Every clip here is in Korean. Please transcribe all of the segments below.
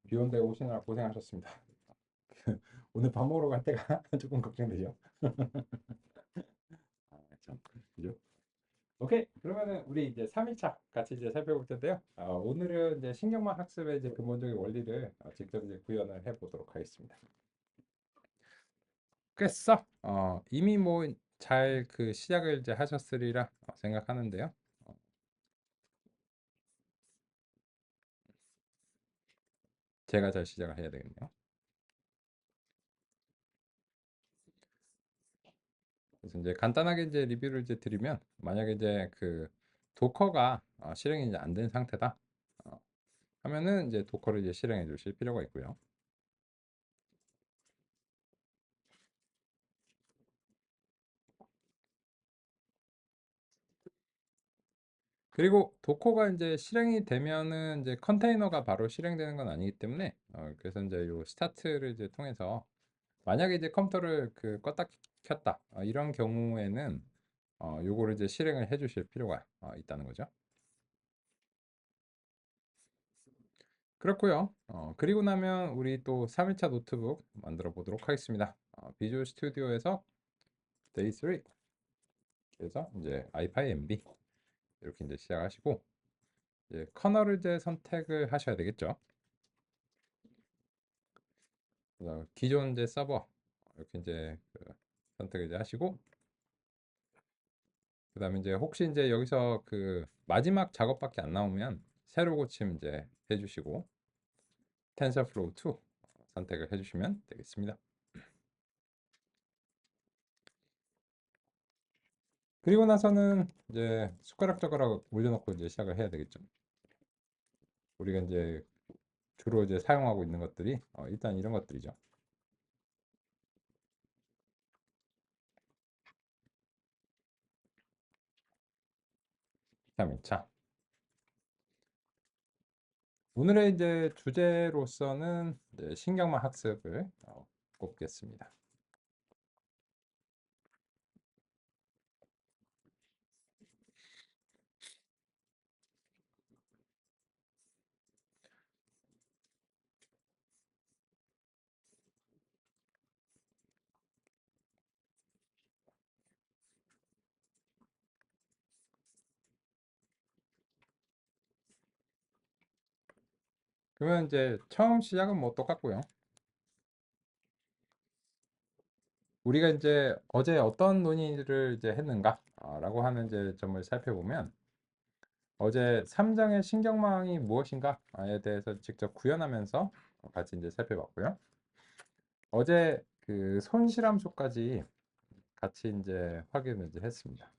비 온데 오시느라 고생하셨습니다. 오늘 밥 먹으러 갈 때가 조금 걱정되죠. 아, 참. 그죠? 오케이. 그러면은 우리 이제 3일차 같이 이제 살펴볼 텐데요. 오늘은 이제 신경망 학습의 이제 근본적인 원리를 직접 이제 구현을 해 보도록 하겠습니다. 깼어? 이미 뭐 잘 그 시작을 이제 하셨으리라 생각하는데요. 어, 제가 잘 시작을 해야 되겠네요. 그래서 이제 간단하게 이제 리뷰를 이제 드리면 만약에 이제 그 도커가 실행이 이제 안 된 상태다. 어, 하면은 이제 도커를 이제 실행해 주실 필요가 있고요. 그리고 도커가 이제 실행이 되면은 이제 컨테이너가 바로 실행되는 건 아니기 때문에 그래서 이제 요 스타트를 이제 통해서 만약에 이제 컴퓨터를 그 껐다 켰다 이런 경우에는 요거를 이제 실행을 해 주실 필요가 있다는 거죠. 그렇고요. 그리고 나면 우리 또 3일차 노트북 만들어 보도록 하겠습니다. 비주얼 스튜디오에서 데이 3 그래서 이제 아이파이 MB 이렇게 이제 시작하시고 이제 커널을 이제 선택을 하셔야 되겠죠. 그래서 기존 이제 서버 이렇게 이제 그 선택을 이제 하시고 그다음에 이제 혹시 이제 여기서 그 마지막 작업밖에 안 나오면 새로 고침 이제 해주시고 텐서플로우 2 선택을 해주시면 되겠습니다. 그리고 나서는 이제 숟가락 젓가락 올려놓고 이제 시작을 해야 되겠죠. 우리가 이제 주로 이제 사용하고 있는 것들이 일단 이런 것들이죠. 3일차. 오늘의 이제 주제로서는 이제 신경망 학습을 꼽겠습니다. 그러면 이제 처음 시작은 뭐 똑같고요. 우리가 이제 어제 어떤 논의를 이제 했는가 라고 하는 이제 점을 살펴보면 어제 3장의 신경망이 무엇인가에 대해서 직접 구현하면서 같이 이제 살펴봤고요. 어제 그 손실함수까지 같이 이제 확인을 이제 했습니다.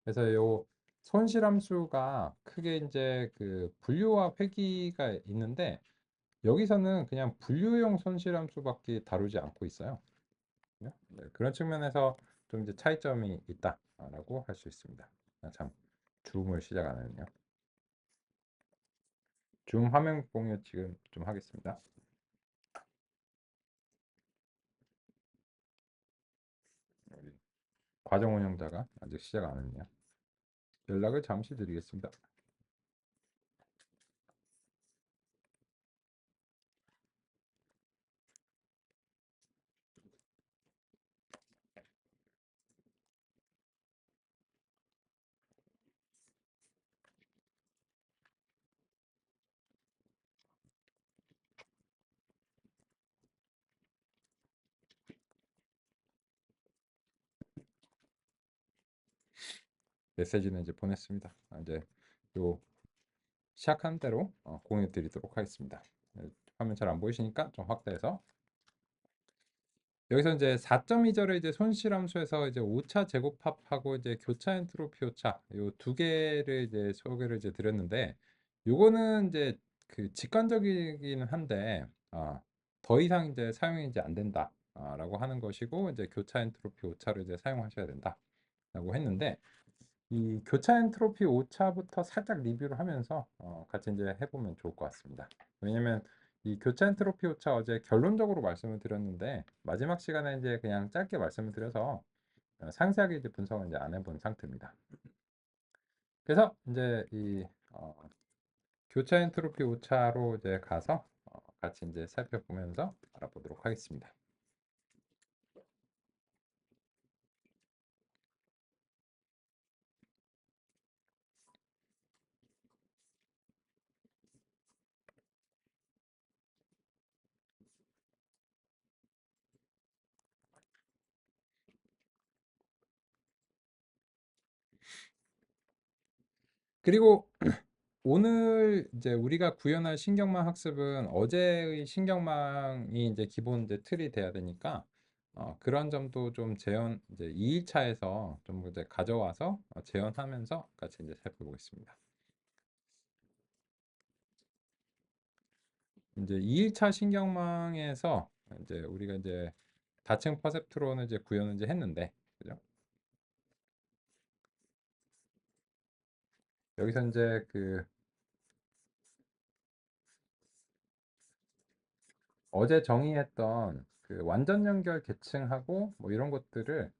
그래서 요 손실함수가 크게 이제 그 분류와 회귀가 있는데 여기서는 그냥 분류용 손실함수밖에 다루지 않고 있어요. 네, 그런 측면에서 좀 이제 차이점이 있다라고 할 수 있습니다. 참 줌을 시작 안 했네요. 줌 화면 공유 지금 좀 하겠습니다. 우리 과정 운영자가 아직 시작 안 했네요. 연락을 잠시 드리겠습니다. 메시지는 이제 보냈습니다. 이제 요 시작한 대로 공유 드리도록 하겠습니다. 화면 잘 안 보이시니까 좀 확대해서 여기서 이제 4.2절의 이제 손실함수에서 이제 오차 제곱합하고 이제 교차 엔트로피 오차 요 두 개를 이제 소개를 이제 드렸는데 요거는 이제 그 직관적이기는 한데 더 이상 이제 사용이 이제 안 된다 라고 하는 것이고 이제 교차 엔트로피 오차를 이제 사용하셔야 된다 라고 했는데 이 교차 엔트로피 오차부터 살짝 리뷰를 하면서 같이 이제 해보면 좋을 것 같습니다. 왜냐면 이 교차 엔트로피 오차 어제 결론적으로 말씀을 드렸는데 마지막 시간에 이제 그냥 짧게 말씀을 드려서 상세하게 이제 분석을 이제 안 해본 상태입니다. 그래서 이제 이 교차 엔트로피 오차로 이제 가서 같이 이제 살펴보면서 알아보도록 하겠습니다. 그리고 오늘 이제 우리가 구현할 신경망 학습은 어제의 신경망이 이제 기본 이제 틀이 돼야 되니까 그런 점도 좀 재현 이제 2일차에서 좀 이제 가져와서 재현하면서 같이 이제 살펴보겠습니다. 이제 2일차 신경망에서 이제 우리가 이제 다층 퍼셉트론을 이제 구현을 이제 했는데, 그죠? 여기서 이제 그 어제 정의했던 그 완전 연결 계층하고 뭐 이런 것들을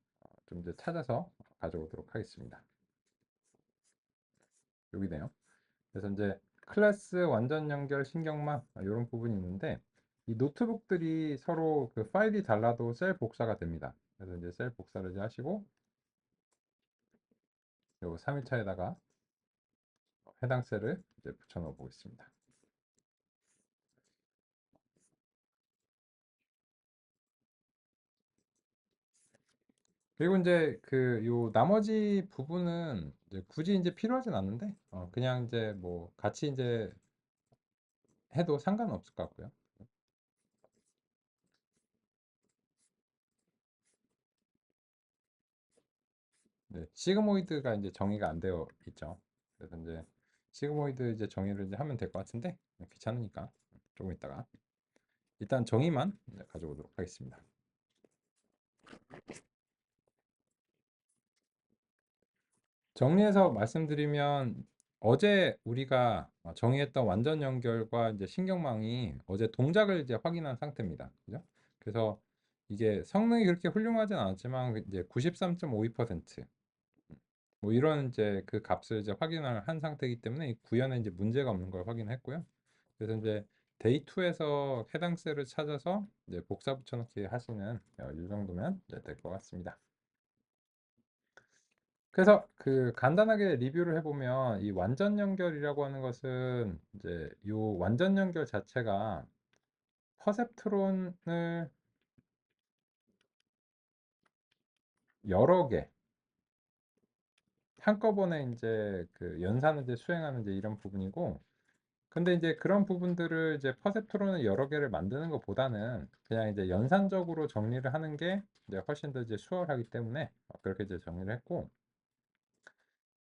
좀 이제 찾아서 가져오도록 하겠습니다. 여기네요. 그래서 이제 클래스 완전 연결 신경망 이런 부분이 있는데 이 노트북들이 서로 그 파일이 달라도 셀 복사가 됩니다. 그래서 이제 셀 복사를 이제 하시고 요 3일차에다가 해당 셀을 이제 붙여 넣어 보겠습니다. 그리고 이제 그 요 나머지 부분은 이제 굳이 이제 필요하진 않는데 그냥 이제 뭐 같이 이제 해도 상관은 없을 것 같고요. 네, 시그모이드가 이제 정의가 안 되어 있죠. 그래서 이제 시그모이드 이제 정의를 이제 하면 될 것 같은데 귀찮으니까 조금 있다가 일단 정의만 이제 가져오도록 하겠습니다. 정리해서 말씀드리면 어제 우리가 정의했던 완전 연결과 이제 신경망이 어제 동작을 이제 확인한 상태입니다. 그죠? 그래서 이게 성능이 그렇게 훌륭하진 않았지만 이제 93.52%, 뭐 이런 이제 그 값을 이제 확인을 한 상태이기 때문에 이 구현에 이제 문제가 없는 걸 확인했고요. 그래서 이제 데이 2에서 해당 셀을 찾아서 이제 복사 붙여넣기 하시는 이 정도면 될 것 같습니다. 그래서 그 간단하게 리뷰를 해보면 이 완전 연결이라고 하는 것은 이제 이 완전 연결 자체가 퍼셉트론을 여러 개 한꺼번에 이제 그 연산을 이제 수행하는 이제 이런 부분이고, 근데 이제 그런 부분들을 이제 퍼셉트론을 여러 개를 만드는 것보다는 그냥 이제 연산적으로 정리를 하는 게 이제 훨씬 더 이제 수월하기 때문에 그렇게 이제 정리를 했고,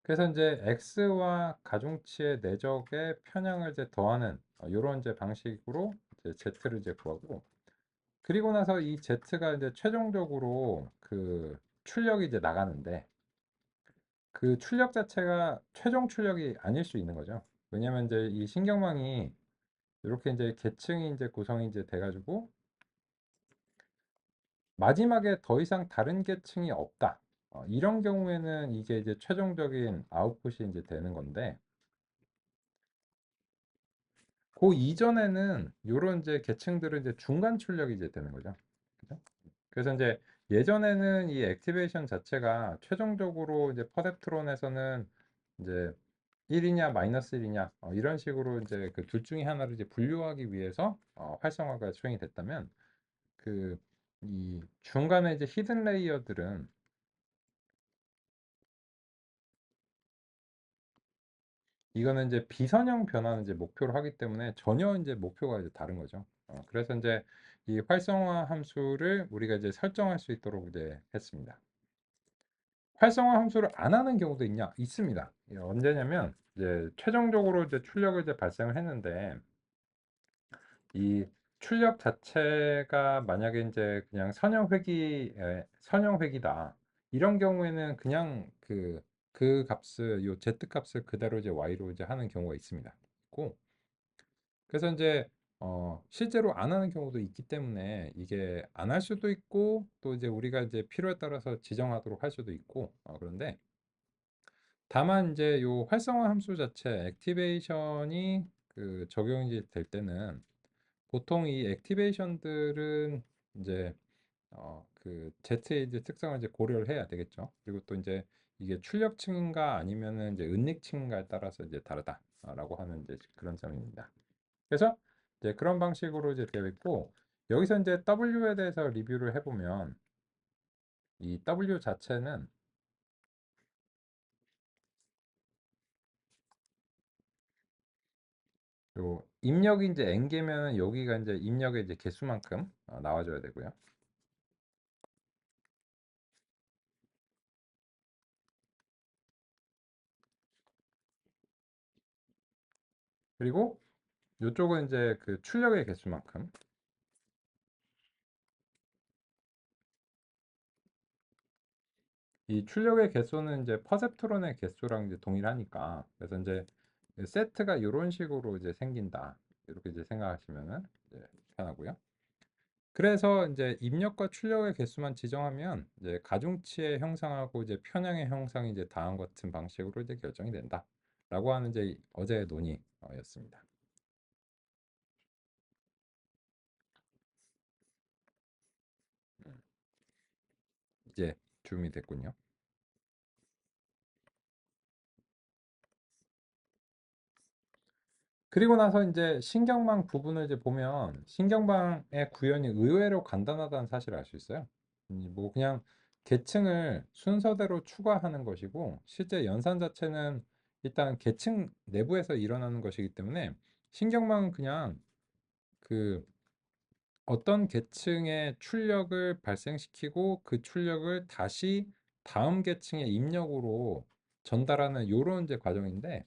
그래서 이제 x와 가중치의 내적의 편향을 이제 더하는 이런 이제 방식으로 이제 z를 이제 구하고, 그리고 나서 이 z가 이제 최종적으로 그 출력이 이제 나가는데 그 출력 자체가 최종 출력이 아닐 수 있는 거죠. 왜냐면 이제 이 신경망이 이렇게 이제 계층이 이제 구성이 이제 돼가지고 마지막에 더 이상 다른 계층이 없다. 이런 경우에는 이게 이제 최종적인 아웃풋이 이제 되는 건데, 그 이전에는 요런 이제 계층들은 이제 중간 출력이 이제 되는 거죠. 그죠? 그래서 이제 예전에는 이 액티베이션 자체가 최종적으로 이제 퍼셉트론에서는 이제 1이냐 마이너스 1이냐 이런 식으로 이제 그 둘 중에 하나를 이제 분류하기 위해서 활성화가 수행이 됐다면 그 이 중간에 이제 히든 레이어들은 이거는 이제 비선형 변화는 이제 목표로 하기 때문에 전혀 이제 목표가 이제 다른 거죠. 그래서 이제 이 활성화 함수를 우리가 이제 설정할 수 있도록 이제 했습니다. 활성화 함수를 안 하는 경우도 있냐? 있습니다. 언제냐면 이제 최종적으로 이제 출력을 이제 발생을 했는데 이 출력 자체가 만약에 이제 그냥 선형 회기다. 이런 경우에는 그냥 그 값을 요 z 값을 그대로 이제 y로 이제 하는 경우가 있습니다. 있고 그래서 이제 실제로 안 하는 경우도 있기 때문에 이게 안 할 수도 있고 또 이제 우리가 이제 필요에 따라서 지정하도록 할 수도 있고 그런데 다만 이제 요 활성화 함수 자체 액티베이션이 그 적용이 될 때는 보통 이 액티베이션들은 이제 그 Z의 이제 특성을 이제 고려를 해야 되겠죠. 그리고 또 이제 이게 출력층인가 아니면은 이제 은닉층인가에 따라서 이제 다르다라고 하는 이제 그런 점입니다. 그래서 이제 그런 방식으로 이제 되어 있고, 여기서 이제 W에 대해서 리뷰를 해보면, 이 W 자체는 요 입력이 이제 n개면 여기가 이제 입력의 이제 개수만큼 나와줘야 되고요. 그리고 이쪽은 이제 그 출력의 개수만큼. 이 출력의 개수는 이제 퍼셉트론의 개수랑 이제 동일하니까, 그래서 이제 세트가 이런 식으로 이제 생긴다, 이렇게 이제 생각하시면은 이제 편하고요. 그래서 이제 입력과 출력의 개수만 지정하면 이제 가중치의 형상하고 이제 편향의 형상이 이제 다음과 같은 방식으로 이제 결정이 된다라고 하는 이제 어제의 논의였습니다. 이제 줌이 됐군요. 그리고 나서 이제 신경망 부분을 이제 보면 신경망의 구현이 의외로 간단하다는 사실을 알 수 있어요. 뭐 그냥 계층을 순서대로 추가하는 것이고, 실제 연산 자체는 일단 계층 내부에서 일어나는 것이기 때문에 신경망은 그냥 그 어떤 계층의 출력을 발생시키고 그 출력을 다시 다음 계층의 입력으로 전달하는 요런 이제 과정인데,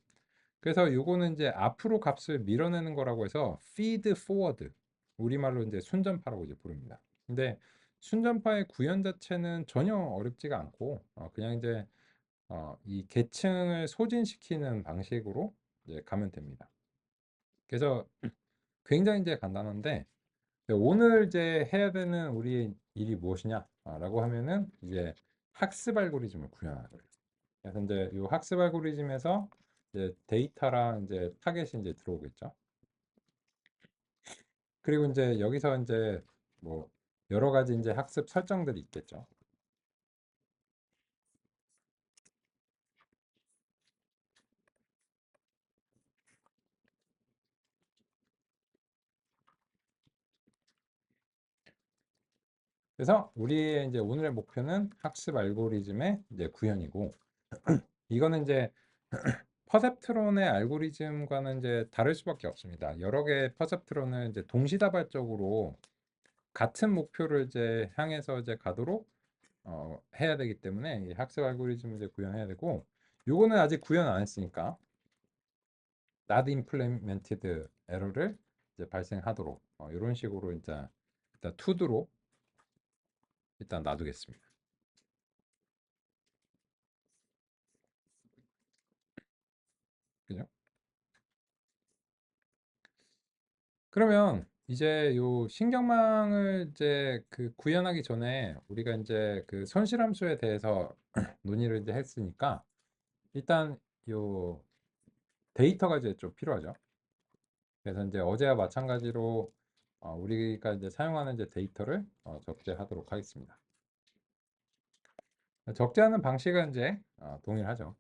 그래서 요거는 이제 앞으로 값을 밀어내는 거라고 해서 feed forward, 우리말로 이제 순전파라고 이제 부릅니다. 근데 순전파의 구현 자체는 전혀 어렵지가 않고 그냥 이제 이 계층을 소진시키는 방식으로 이제 가면 됩니다. 그래서 굉장히 이제 간단한데, 오늘 이제 해야 되는 우리의 일이 무엇이냐라고 하면은 이제 학습 알고리즘을 구현하는 거예요. 그래서 이제 이 학습 알고리즘에서 이제 데이터랑 이제 타겟이 이제 들어오겠죠. 그리고 이제 여기서 이제 뭐 여러 가지 이제 학습 설정들이 있겠죠. 그래서 우리의 이제 오늘의 목표는 학습 알고리즘의 이제 구현이고, 이거는 이제 퍼셉트론의 알고리즘과는 이제 다를 수밖에 없습니다. 여러 개의 퍼셉트론을 이제 동시다발적으로 같은 목표를 이제 향해서 이제 가도록 해야 되기 때문에 이 학습 알고리즘을 이제 구현해야 되고, 요거는 아직 구현 안 했으니까 not implemented 에러를 이제 발생하도록 이런 식으로 이제 일단 to도로 일단 놔두겠습니다. 그죠? 그러면 이제 요 신경망을 이제 그 구현하기 전에 우리가 이제 그 손실함수에 대해서 논의를 이제 했으니까, 일단 요 데이터가 이제 좀 필요하죠. 그래서 이제 어제와 마찬가지로 우리가 이제 사용하는 이제 데이터를 적재하도록 하겠습니다. 적재하는 방식은 이제 동일하죠.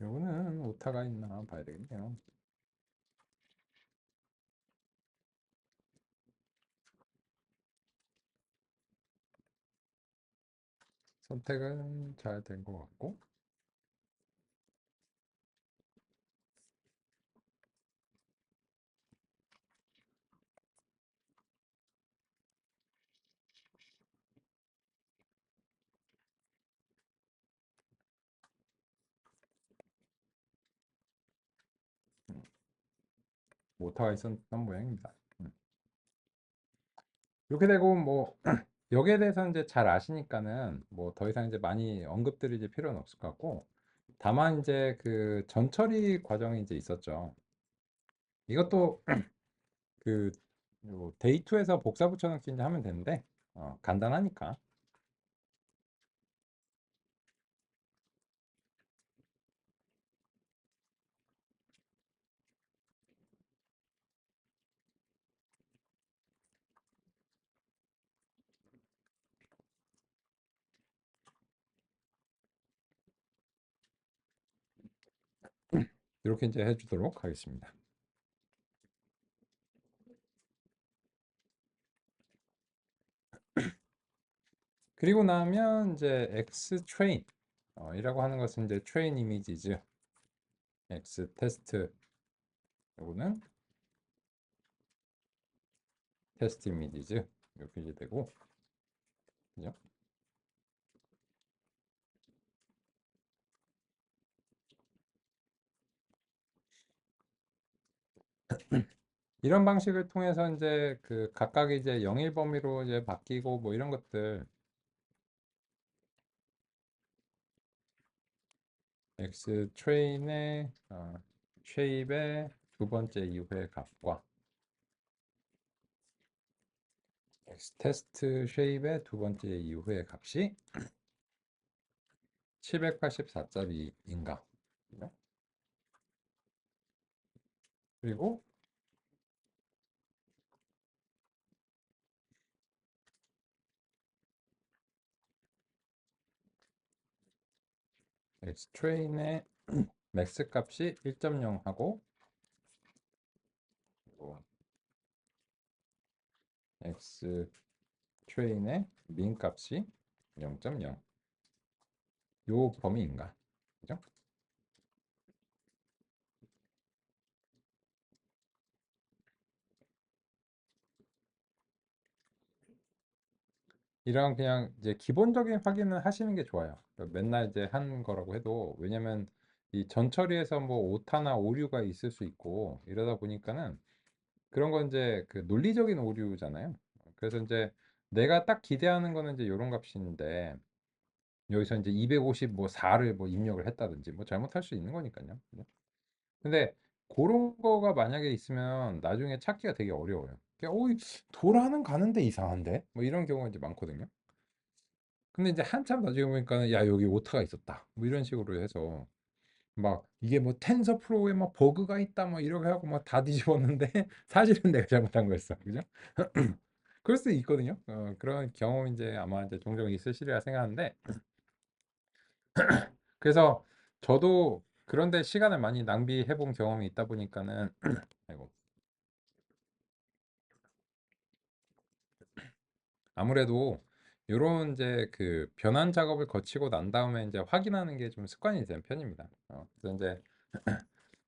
요거는 오타가 있나 봐야 되겠네요. 선택은 잘 된 것 같고, 오타가 있었던 모양입니다. 이렇게 되고 뭐 여기에 대해서 이제 잘 아시니까는 뭐 더 이상 이제 많이 언급드릴 필요는 없을 것 같고, 다만 이제 그 전처리 과정이 이제 있었죠. 이것도 그 데이2에서 복사 붙여넣기 이제 하면 되는데, 간단하니까. 이렇게 이제 해주도록 하겠습니다. 그리고 나면 이제 X 트레인 이라고 하는 것은 이제 트레인 이미지즈 X 테스트, 요거는 테스트 이미지즈 이렇게 이제 되고, 그죠? 이런 방식을 통해서 이제 그 각각 이제 영일 범위로 이제 바뀌고 뭐 이런 것들, X 트레인의 쉐입의 두 번째 이후의 값과 X 테스트 쉐입의 두 번째 이후의 값이 784짜리인가? 그리고 X 트레인의 맥스 값이 1.0하고 X 트레인의 민 값이 0.0, 요 범위인가? 그죠? 이런 그냥 이제 기본적인 확인을 하시는 게 좋아요. 맨날 이제 하는 거라고 해도, 왜냐면 이 전처리에서 뭐 오타나 오류가 있을 수 있고 이러다 보니까는 그런 건 이제 그 논리적인 오류잖아요. 그래서 이제 내가 딱 기대하는 거는 이제 이런 값인데, 여기서 이제 250 뭐 4를 뭐 입력을 했다든지 뭐 잘못할 수 있는 거니까요. 그죠? 근데 그런 거가 만약에 있으면 나중에 찾기가 되게 어려워요. 그냥 돌아는 가는데 이상한데 뭐 이런 경우가 이제 많거든요. 근데 이제 한참 나중에 보니까는 야 여기 오타가 있었다 뭐 이런 식으로 해서 막 이게 뭐 텐서 프로에 막 버그가 있다 뭐 이렇게 하고 막 다 뒤집었는데 사실은 내가 잘못한 거였어. 그죠? 그럴 수도 있거든요. 그런 경험 이제 아마 이제 종종 있으시리라 생각하는데, 그래서 저도 그런데 시간을 많이 낭비해 본 경험이 있다 보니까는 아이고, 아무래도 요런 이제 그 변환 작업을 거치고 난 다음에 이제 확인하는 게 좀 습관이 된 편입니다. 그래서 이제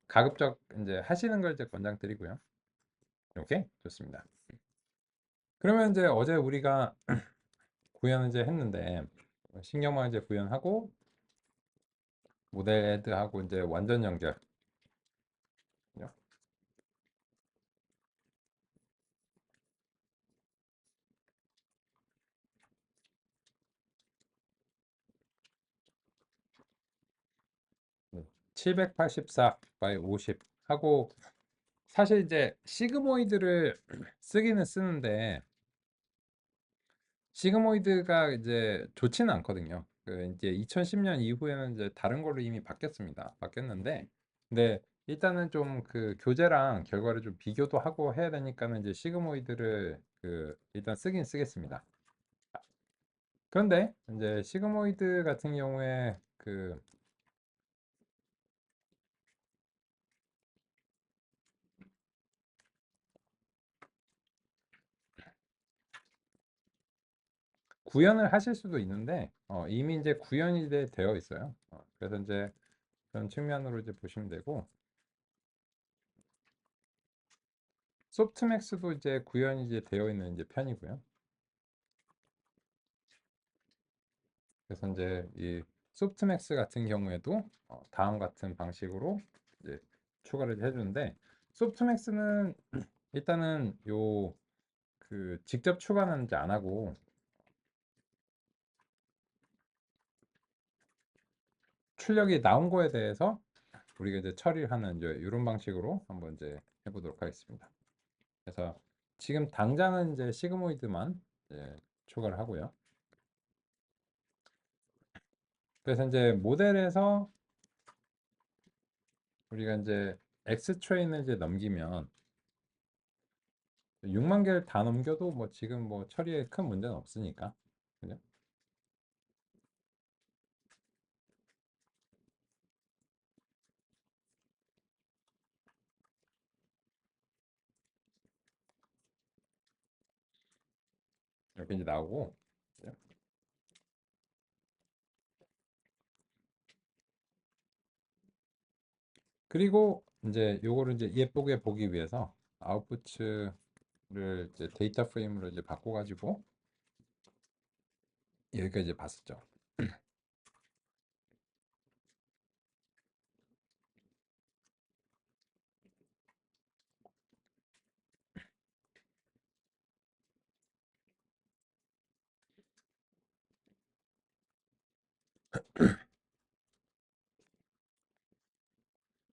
가급적 이제 하시는 걸 이제 권장드리고요. 오케이, 좋습니다. 그러면 이제 어제 우리가 구현을 이제 했는데, 신경망 이제 구현하고 모델 애드하고 이제 완전 연결, 784 by 50 하고, 사실 이제 시그모이드를 쓰기는 쓰는데 시그모이드가 이제 좋지는 않거든요. 그 이제 2010년 이후에는 이제 다른 걸로 이미 바뀌었습니다. 바뀌었는데, 근데 일단은 좀 그 교재랑 결과를 좀 비교도 하고 해야 되니까는 이제 시그모이드를 그 일단 쓰긴 쓰겠습니다. 그런데 이제 시그모이드 같은 경우에 그 구현을 하실 수도 있는데 이미 이제 구현이 되어 있어요. 그래서 이제 그런 측면으로 이제 보시면 되고, 소프트맥스도 이제 구현이 이제 되어 있는 이제 편이고요. 그래서 이제 이 소프트맥스 같은 경우에도 다음 같은 방식으로 이제 추가를 해주는데, 소프트맥스는 일단은 요 그 직접 추가는 이제 안 하고 출력이 나온 거에 대해서 우리가 이제 처리하는 이제 이런 방식으로 한번 이제 해보도록 하겠습니다. 그래서 지금 당장은 이제 시그모이드만 이제 초과를 하고요. 그래서 이제 모델에서 우리가 이제 X 트레인을 이제 넘기면 6만 개를 다 넘겨도 뭐 지금 뭐 처리에 큰 문제는 없으니까. 그죠? 이렇게 이제 나오고. 그죠? 그리고 이제 요거를 이제 예쁘게 보기 위해서 아웃풋을 이제 데이터 프레임으로 이제 바꿔가지고 여기까지 이제 봤었죠.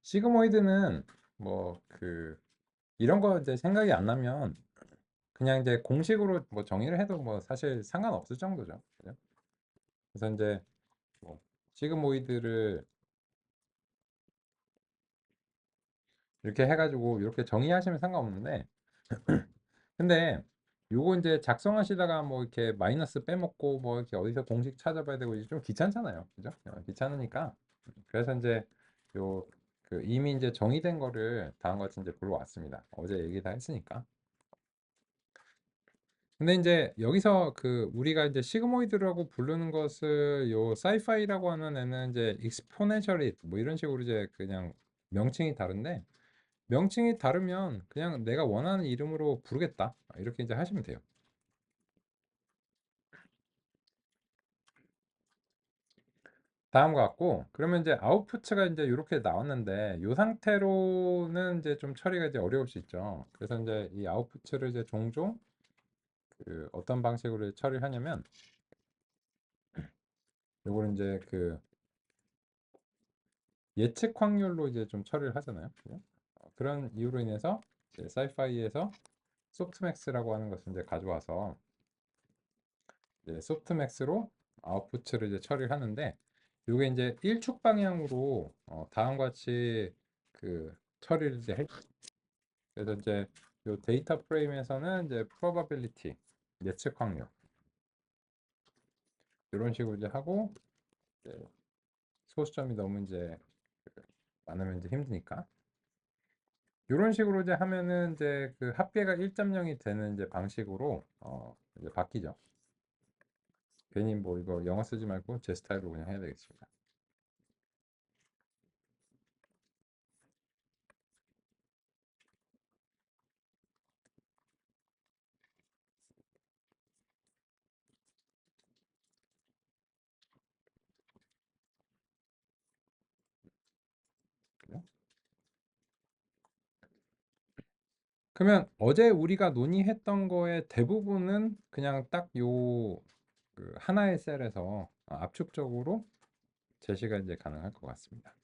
시그모이드는 뭐 그 이런 거 이제 생각이 안 나면 그냥 이제 공식으로 뭐 정의를 해도 뭐 사실 상관없을 정도죠. 그죠? 그래서 이제 뭐 시그모이드를 이렇게 해가지고 이렇게 정의하시면 상관없는데 근데 요거 이제 작성하시다가 뭐 이렇게 마이너스 빼먹고 뭐 이렇게 어디서 공식 찾아봐야 되고 이제 좀 귀찮잖아요. 그죠? 귀찮으니까 그래서 이제 요 그 이미 이제 정의된 거를 다음과 같이 이제 불러왔습니다. 어제 얘기 다 했으니까. 근데 이제 여기서 그 우리가 이제 시그모이드라고 부르는 것을 요 사이파이라고 하는 애는 이제 익스포넨셜이 뭐 이런 식으로 이제 그냥 명칭이 다른데 명칭이 다르면 그냥 내가 원하는 이름으로 부르겠다 이렇게 이제 하시면 돼요. 다음과 같고 그러면 이제 아웃풋가 이제 이렇게 나왔는데 이 상태로는 이제 좀 처리가 이제 어려울 수 있죠. 그래서 이제 이 아웃풋을 이제 종종 그 어떤 방식으로 처리하냐면 요거는 이제 그 예측 확률로 이제 좀 처리를 하잖아요. 그죠? 그런 이유로 인해서 이제 사이파이에서 소프트맥스라고 하는 것을 이제 가져와서 이제 소프트맥스로 아웃풋을 이제 처리를 하는데 이게 이제 일축 방향으로 다음과 같이 그 처리를 이제 해. 그래서 이제 요 데이터 프레임에서는 이제 probability 예측 확률 이런 식으로 이제 하고 이제 소수점이 너무 이제 많으면 이제 힘드니까 이런 식으로 이제 하면은 이제 그 합계가 1.0이 되는 이제 방식으로 이제 바뀌죠. 괜히 뭐 이거 영어 쓰지 말고 제 스타일로 그냥 해야 되겠습니다. 그죠? 그러면 어제 우리가 논의했던 거의 대부분은 그냥 딱 요 그 하나의 셀에서 압축적으로 제시가 이제 가능할 것 같습니다.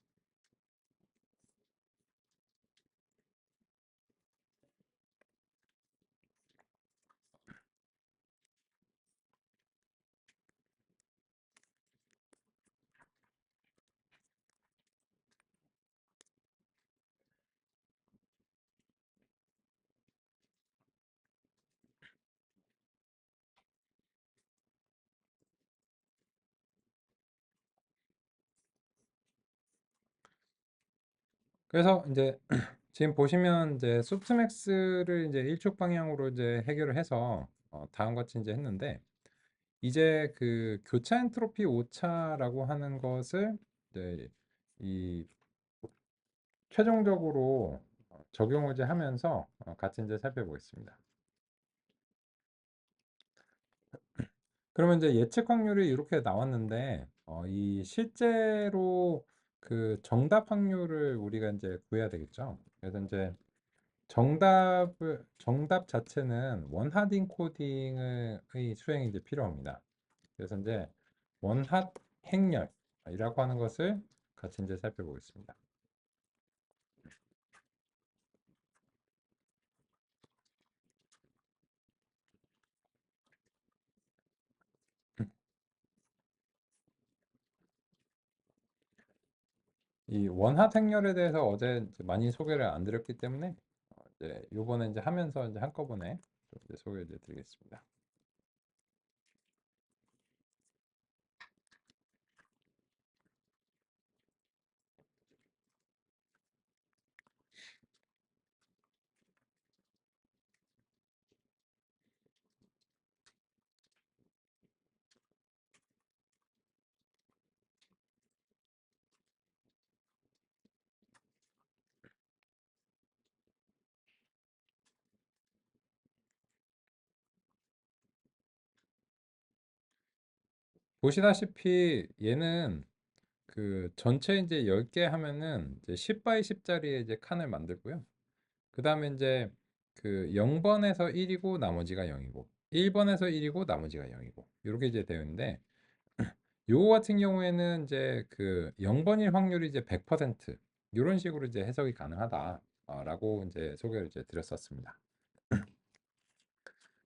그래서 이제 지금 보시면 이제 소프트맥스를 이제 일축 방향으로 이제 해결을 해서 다음과 같이 이제 했는데 이제 그 교차 엔트로피 오차라고 하는 것을 이제 이 최종적으로 적용을 이제 하면서 같이 이제 살펴보겠습니다. 그러면 이제 예측 확률이 이렇게 나왔는데 이 실제로 그 정답 확률을 우리가 이제 구해야 되겠죠. 그래서 이제 정답 자체는 원하딩 코딩의 수행이 이제 필요합니다. 그래서 이제 원핫 행렬이라고 하는 것을 같이 이제 살펴보겠습니다. 이 원화 생렬에 대해서 어제 이제 많이 소개를 안 드렸기 때문에 이제 요번에 이제 하면서 이제 한꺼번에 좀 이제 소개해 드리겠습니다. 보시다시피 얘는 그 전체 이제 10개 하면은 이제 10 바이 10짜리의 이제 칸을 만들고요. 그 다음에 이제 그 0번에서 1이고 나머지가 0이고 1번에서 1이고 나머지가 0이고 이렇게 이제 되어 있는데 요거 같은 경우에는 이제 그 0번일 확률이 이제 100% 이런 식으로 이제 해석이 가능하다라고 이제 소개를 이제 드렸었습니다.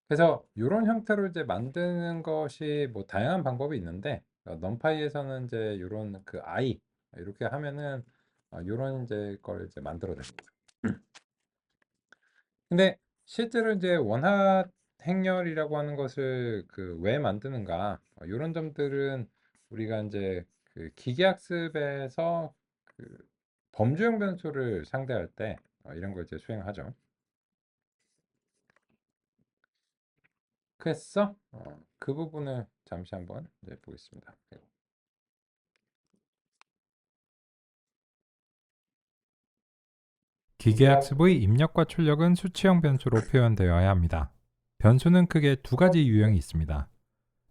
그래서 이런 형태로 이제 만드는 것이 뭐 다양한 방법이 있는데 넘파이에서는 이제 이런 그 i 이렇게 하면은 이런 이제 걸 이제 만들어냅니다. 근데 실제로 이제 원화 행렬이라고 하는 것을 그 왜 만드는가 이런 점들은 우리가 이제 그 기계학습에서 그 범주형 변수를 상대할 때 이런 걸 이제 수행하죠. 그래서 그 부분을 잠시 한번 이제 보겠습니다. 기계학습의 입력과 출력은 수치형 변수로 표현되어야 합니다. 변수는 크게 두 가지 유형이 있습니다.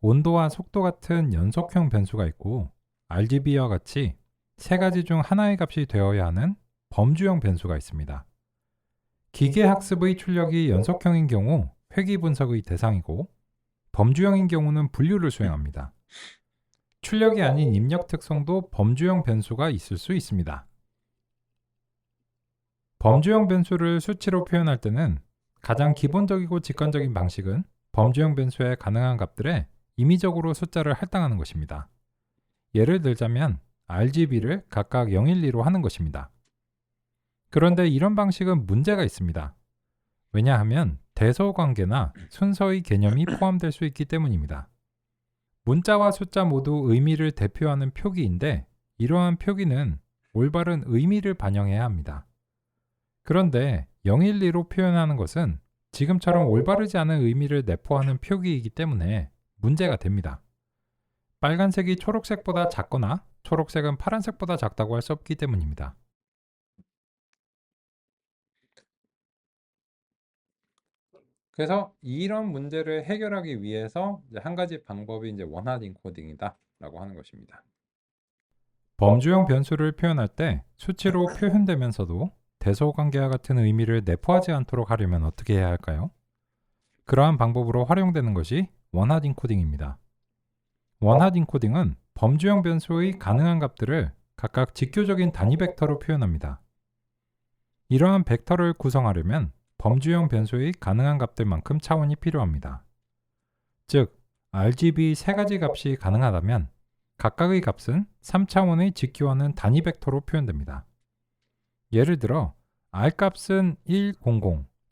온도와 속도 같은 연속형 변수가 있고 RGB와 같이 세 가지 중 하나의 값이 되어야 하는 범주형 변수가 있습니다. 기계학습의 출력이 연속형인 경우 회귀 분석의 대상이고 범주형인 경우는 분류를 수행합니다. 출력이 아닌 입력 특성도 범주형 변수가 있을 수 있습니다. 범주형 변수를 수치로 표현할 때는 가장 기본적이고 직관적인 방식은 범주형 변수의 가능한 값들에 임의적으로 숫자를 할당하는 것입니다. 예를 들자면 RGB를 각각 0, 1, 2로 하는 것입니다. 그런데 이런 방식은 문제가 있습니다. 왜냐하면 대소 관계나 순서의 개념이 포함될 수 있기 때문입니다. 문자와 숫자 모두 의미를 대표하는 표기인데 이러한 표기는 올바른 의미를 반영해야 합니다. 그런데 012로 표현하는 것은 지금처럼 올바르지 않은 의미를 내포하는 표기이기 때문에 문제가 됩니다. 빨간색이 초록색보다 작거나 초록색은 파란색보다 작다고 할 수 없기 때문입니다. 그래서 이런 문제를 해결하기 위해서 이제 한 가지 방법이 이제 원하드 인코딩이다라고 하는 것입니다. 범주형 변수를 표현할 때 수치로 표현되면서도 대소관계와 같은 의미를 내포하지 않도록 하려면 어떻게 해야 할까요? 그러한 방법으로 활용되는 것이 원하드 인코딩입니다. 원하드 인코딩은 범주형 변수의 가능한 값들을 각각 직교적인 단위 벡터로 표현합니다. 이러한 벡터를 구성하려면 범주형 변수의 가능한 값들만큼 차원이 필요합니다. 즉, RGB 세 가지 값이 가능하다면 각각의 값은 3차원의 직교하는 단위 벡터로 표현됩니다. 예를 들어 R 값은 100,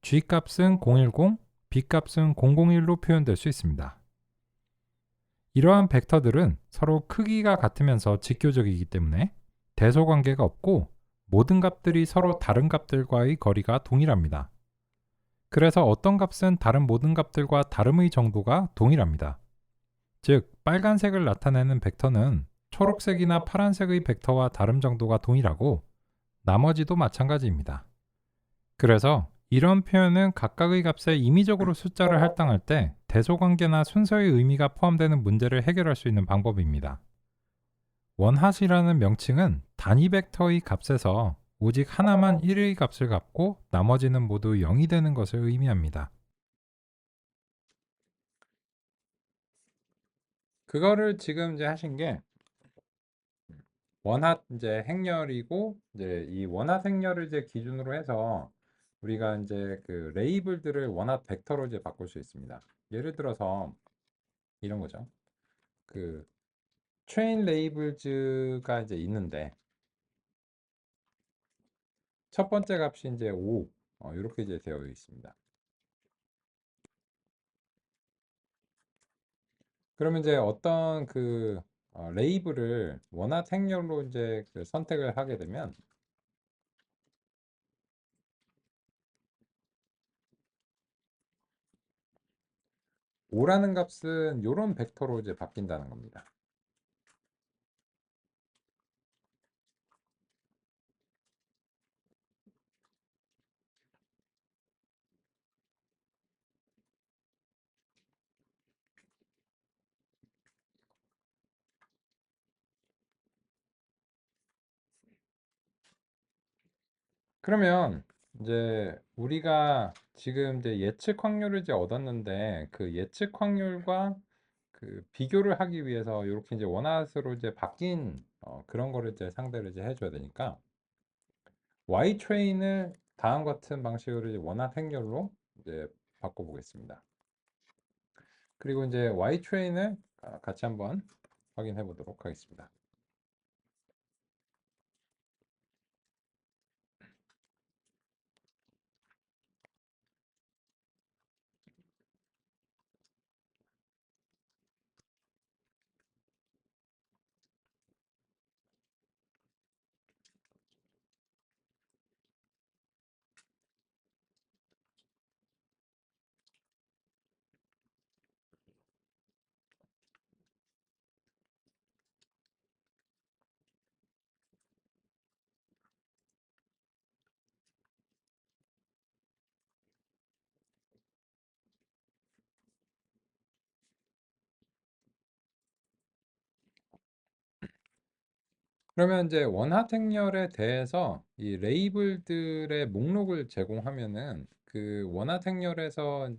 G 값은 010, B 값은 001로 표현될 수 있습니다. 이러한 벡터들은 서로 크기가 같으면서 직교적이기 때문에 대소관계가 없고 모든 값들이 서로 다른 값들과의 거리가 동일합니다. 그래서 어떤 값은 다른 모든 값들과 다름의 정도가 동일합니다. 즉, 빨간색을 나타내는 벡터는 초록색이나 파란색의 벡터와 다름 정도가 동일하고 나머지도 마찬가지입니다. 그래서 이런 표현은 각각의 값에 임의적으로 숫자를 할당할 때 대소관계나 순서의 의미가 포함되는 문제를 해결할 수 있는 방법입니다. 원핫이라는 명칭은 단위 벡터의 값에서 오직 하나만 1의 값을 갖고 나머지는 모두 0이 되는 것을 의미합니다. 그거를 지금 이제 하신 게 원핫 이제 행렬이고 이제 이 원핫 행렬을 이제 기준으로 해서 우리가 이제 그 레이블들을 원핫 벡터로 이제 바꿀 수 있습니다. 예를 들어서 이런 거죠. 그 트레인 레이블즈가 이제 있는데 첫 번째 값이 이제 5 이렇게 이제 되어 있습니다. 그러면 이제 어떤 그 레이블을 원핫 행렬로 이제 그 선택을 하게 되면 5라는 값은 이런 벡터로 이제 바뀐다는 겁니다. 그러면 이제 우리가 지금 이제 예측 확률을 이제 얻었는데 그 예측 확률과 그 비교를 하기 위해서 이렇게 이제 원핫으로 이제 바뀐 그런 거를 이제 상대를 이제 해줘야 되니까 Y 트레인을 다음 같은 방식으로 이제 원핫 행렬로 이제 바꿔보겠습니다. 그리고 이제 Y 트레인을 같이 한번 확인해 보도록 하겠습니다. 그러면 이제 원핫 행렬에 대해서 이 레이블들의 목록을 제공하면은 그 원핫 행렬에서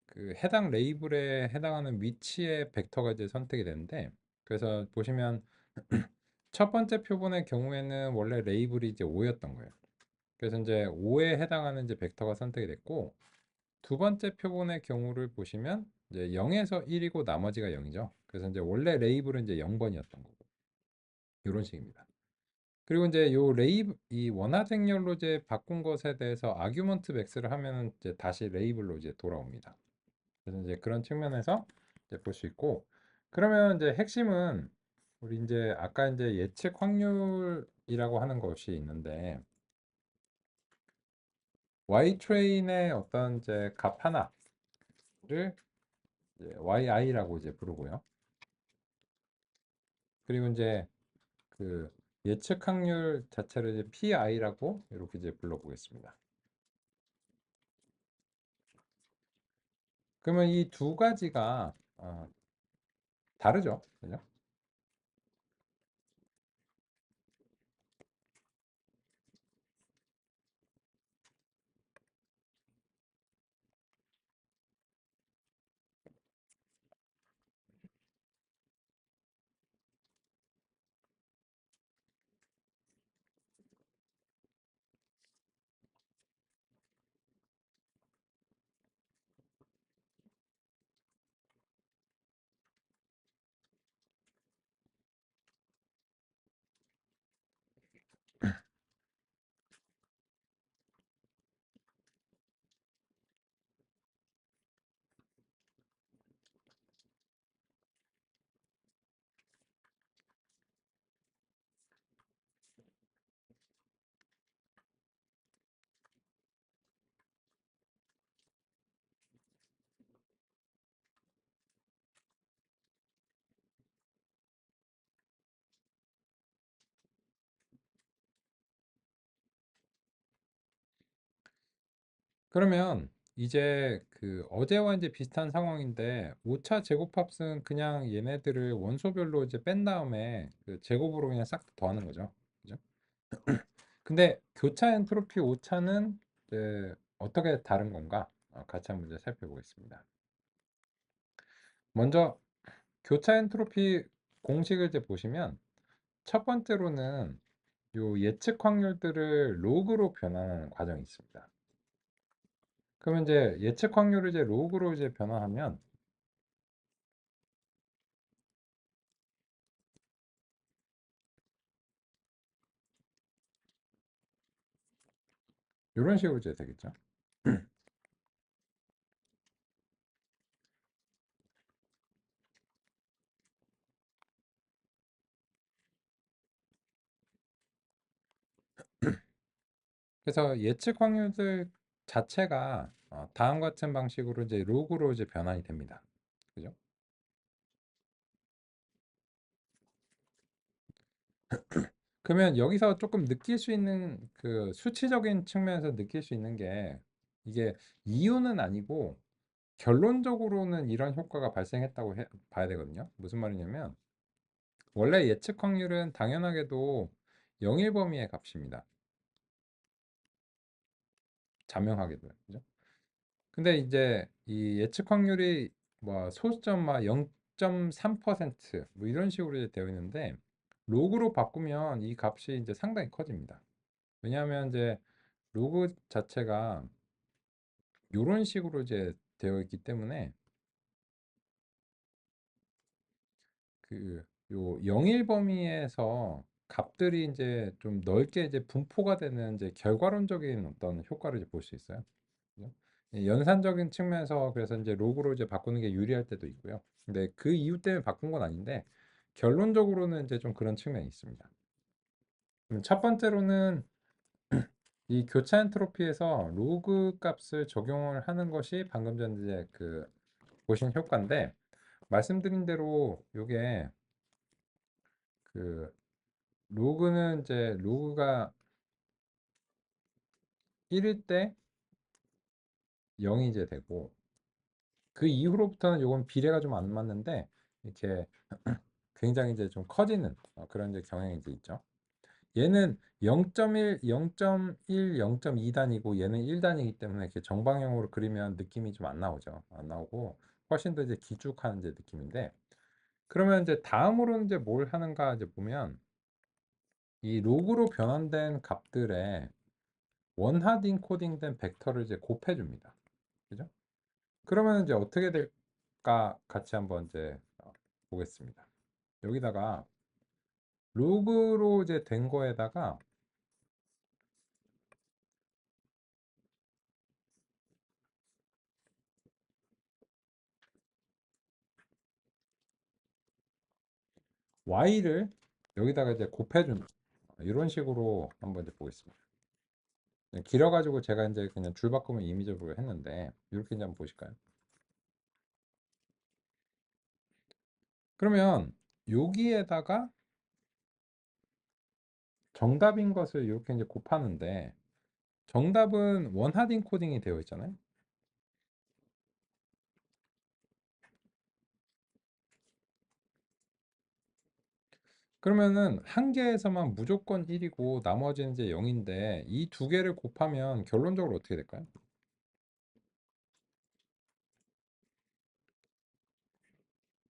그 해당 레이블에 해당하는 위치의 벡터가 이제 선택이 되는데 그래서 보시면 첫 번째 표본의 경우에는 원래 레이블이 이제 5였던 거예요. 그래서 이제 5에 해당하는 이제 벡터가 선택이 됐고 두 번째 표본의 경우를 보시면 이제 0에서 1이고 나머지가 0이죠. 그래서 이제 원래 레이블은 이제 0번이었던 거고 이런 식입니다. 그리고 이제 요 레이블 이 원화 쟁렬로 이제 바꾼 것에 대해서 아규먼트 맥스를 하면은 이제 다시 레이블로 이제 돌아옵니다. 그래서 이제 그런 측면에서 이제 볼 수 있고 그러면 이제 핵심은 우리 이제 아까 이제 예측 확률이라고 하는 것이 있는데 Y 트레인의 어떤 이제 값 하나를 이제 YI라고 이제 부르고요. 그리고 이제 그 예측 확률 자체를 이제 PI라고 이렇게 이제 불러보겠습니다. 그러면 이 두 가지가 다르죠. 그죠? 그러면 이제 그 어제와 이제 비슷한 상황인데 오차 제곱합은 그냥 얘네들을 원소별로 이제 뺀 다음에 그 제곱으로 그냥 싹 더하는 거죠. 그죠? 근데 교차 엔트로피 오차는 이제 어떻게 다른 건가? 같이 한번 이제 살펴보겠습니다. 먼저 교차 엔트로피 공식을 이제 보시면 첫 번째로는 요 예측 확률들을 로그로 변환하는 과정이 있습니다. 그러면 이제 예측 확률을 이제 로그로 이제 변환하면 이런 식으로 이제 되겠죠. 그래서 예측 확률들 자체가 다음과 같은 방식으로 이제 로그로 이제 변환이 됩니다. 그죠? 그러면 여기서 조금 느낄 수 있는 그 수치적인 측면에서 느낄 수 있는 게 이게 이유는 아니고 결론적으로는 이런 효과가 발생했다고 봐야 되거든요. 무슨 말이냐면 원래 예측 확률은 당연하게도 영일 범위의 값입니다. 자명하게도. 그죠? 근데 이제 이 예측 확률이 뭐 소수점 막 0.3%뭐 이런 식으로 이제 되어 있는데 로그로 바꾸면 이 값이 이제 상당히 커집니다. 왜냐하면 이제 로그 자체가 이런 식으로 이제 되어 있기 때문에 그 요 영일 범위에서 값들이 이제 좀 넓게 이제 분포가 되는 이제 결과론적인 어떤 효과를 이제 볼 수 있어요. 그죠? 연산적인 측면에서 그래서 이제 로그로 이제 바꾸는 게 유리할 때도 있고요. 근데 그 이유 때문에 바꾼 건 아닌데 결론적으로는 이제 좀 그런 측면이 있습니다. 그럼 첫 번째로는 이 교차 엔트로피에서 로그 값을 적용을 하는 것이 방금 전에 이제 그 보신 효과인데 말씀드린 대로 이게 그 로그는 이제 로그가 1일 때 0이 이제 되고 그 이후로부터는 요건 비례가 좀 안 맞는데 이렇게 굉장히 이제 좀 커지는 그런 이제 경향이 이제 있죠. 얘는 0.1, 0.1, 0.2 단위고 얘는 1 단위이기 때문에 이렇게 정방향으로 그리면 느낌이 좀 안 나오죠. 안 나오고 훨씬 더 이제 길쭉한 이제 느낌인데 그러면 이제 다음으로는 이제 뭘 하는가 이제 보면 이 로그로 변환된 값들에 원하드 인코딩된 벡터를 이제 곱해 줍니다. 그죠? 그러면 이제 어떻게 될까 같이 한번 이제 보겠습니다. 여기다가 로그로 이제 된 거에다가 y를 여기다가 이제 곱해주는 이런 식으로 한번 이제 보겠습니다. 길어가지고 제가 이제 그냥 줄 바꾸면 이미지로 했는데 이렇게 이제 한번 보실까요? 그러면 여기에다가 정답인 것을 이렇게 이제 곱하는데 정답은 원하드 코딩이 되어 있잖아요. 그러면은 한 개에서만 무조건 1이고 나머지는 이제 0인데 이 두 개를 곱하면 결론적으로 어떻게 될까요?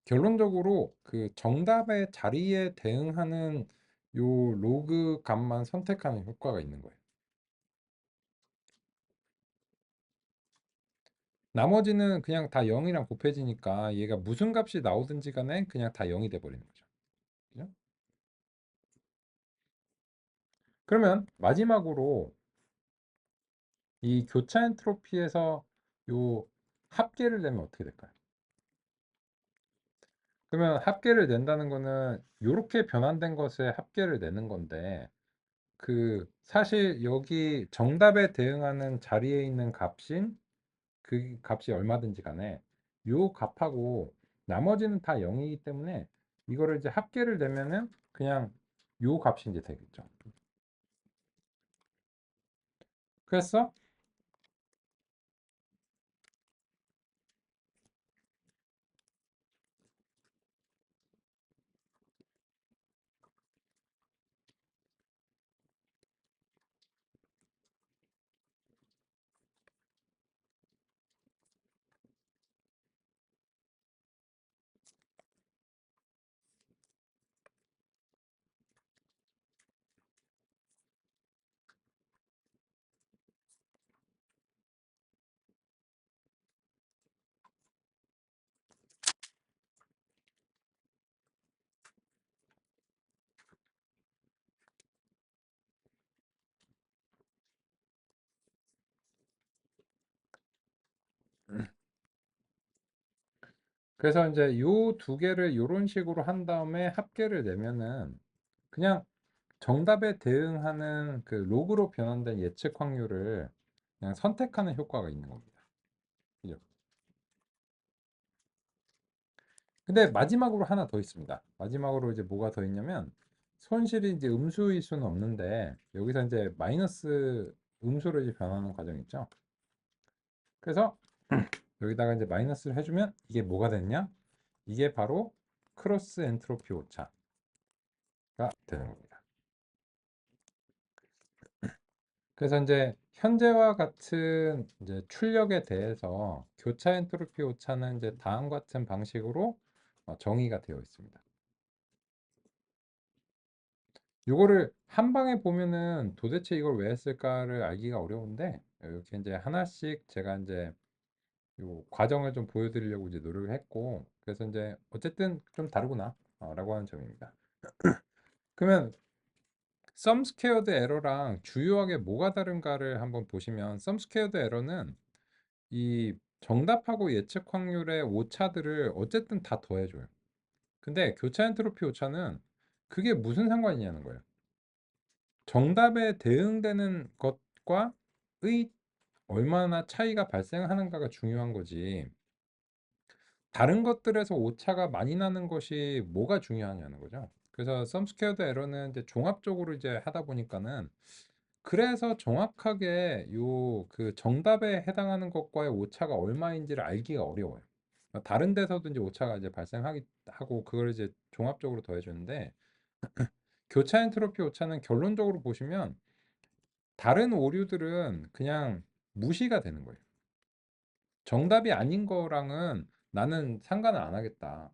결론적으로 그 정답의 자리에 대응하는 요 로그 값만 선택하는 효과가 있는 거예요. 나머지는 그냥 다 0이랑 곱해지니까 얘가 무슨 값이 나오든지 간에 그냥 다 0이 돼 버리는 거죠. 그죠? 그러면 마지막으로 이 교차 엔트로피에서 요 합계를 내면 어떻게 될까요? 그러면 합계를 낸다는 거는 요렇게 변환된 것에 합계를 내는 건데 그 사실 여기 정답에 대응하는 자리에 있는 값인 그 값이 얼마든지 간에 요 값하고 나머지는 다 0이기 때문에 이거를 이제 합계를 내면은 그냥 요 값이 이제 되겠죠. 그래서 그래서 이제 요 두 개를 요런 식으로 한 다음에 합계를 내면은 그냥 정답에 대응하는 그 로그로 변환된 예측 확률을 그냥 선택하는 효과가 있는 겁니다. 그죠? 근데 마지막으로 하나 더 있습니다. 마지막으로 이제 뭐가 더 있냐면 손실이 이제 음수일 수는 없는데 여기서 이제 마이너스 음수로 이제 변하는 과정 있죠. 그래서 여기다가 이제 마이너스를 해주면 이게 뭐가 됐냐? 이게 바로 크로스 엔트로피 오차가 되는 겁니다. 그래서 이제 현재와 같은 이제 출력에 대해서 교차 엔트로피 오차는 이제 다음과 같은 방식으로 정의가 되어 있습니다. 요거를 한 방에 보면은 도대체 이걸 왜 했을까를 알기가 어려운데 이렇게 이제 하나씩 제가 이제 요 과정을 좀 보여드리려고 이제 노력을 했고 그래서 이제 어쨌든 좀 다르구나 라고 하는 점입니다. 그러면 썸 스퀘어드 에러랑 주요하게 뭐가 다른가를 한번 보시면 썸 스퀘어드 에러는 이 정답하고 예측 확률의 오차들을 어쨌든 다 더해줘요. 근데 교차 엔트로피 오차는 그게 무슨 상관이냐는 거예요. 정답에 대응되는 것과 의 얼마나 차이가 발생하는가가 중요한 거지. 다른 것들에서 오차가 많이 나는 것이 뭐가 중요하냐는 거죠. 그래서 썸 스퀘어드 에러는 이제 종합적으로 이제 하다 보니까는 그래서 정확하게 요 그 정답에 해당하는 것과의 오차가 얼마인지를 알기가 어려워요. 다른 데서도 이제 오차가 이제 발생하기 하고 그걸 이제 종합적으로 더해주는데 교차 엔트로피 오차는 결론적으로 보시면 다른 오류들은 그냥 무시가 되는 거예요. 정답이 아닌 거랑은 나는 상관을 안 하겠다.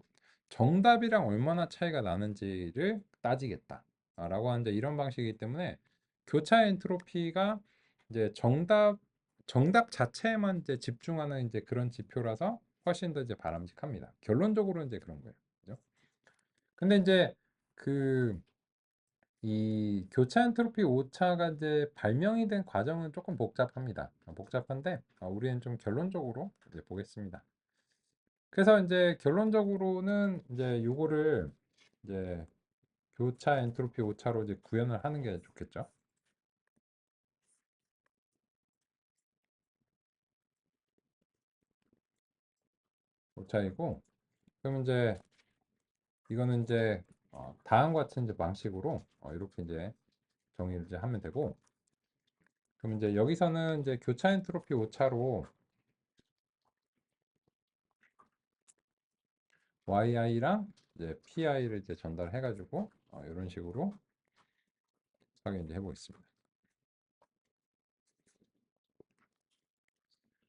정답이랑 얼마나 차이가 나는지를 따지겠다. 라고 하는 이제 이런 방식이기 때문에 교차 엔트로피가 이제 정답 자체에만 이제 집중하는 이제 그런 지표라서 훨씬 더 이제 바람직합니다. 결론적으로 이제 그런 거예요. 그죠? 근데 이제 그 이 교차 엔트로피 오차가 이제 발명이 된 과정은 조금 복잡합니다. 복잡한데 우리는 좀 결론적으로 이제 보겠습니다. 그래서 이제 결론적으로는 이제 요거를 이제 교차 엔트로피 오차로 이제 구현을 하는 게 좋겠죠. 오차이고 그럼 이제 이거는 이제 다음과 같은 이제 방식으로 이렇게 이제 정의를 이제 하면 되고 그럼 이제 여기서는 이제 교차 엔트로피 오차로 yi랑 이제 pi를 이제 전달해 가지고 이런 식으로 확인 이제 해보겠습니다.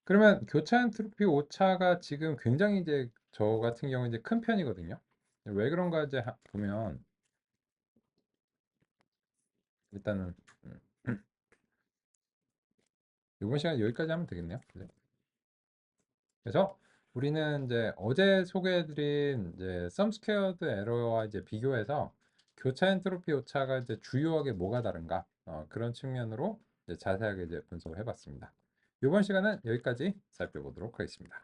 그러면 교차 엔트로피 오차가 지금 굉장히 이제 저 같은 경우 이제 큰 편이거든요. 왜 그런가 이제 보면 일단은 음, 이번 시간 여기까지 하면 되겠네요. 네. 그래서 우리는 이제 어제 소개해드린 이제 썸 스퀘어드 에러와 이제 비교해서 교차 엔트로피 오차가 이제 주요하게 뭐가 다른가 그런 측면으로 이제 자세하게 이제 분석을 해봤습니다. 이번 시간은 여기까지 살펴보도록 하겠습니다.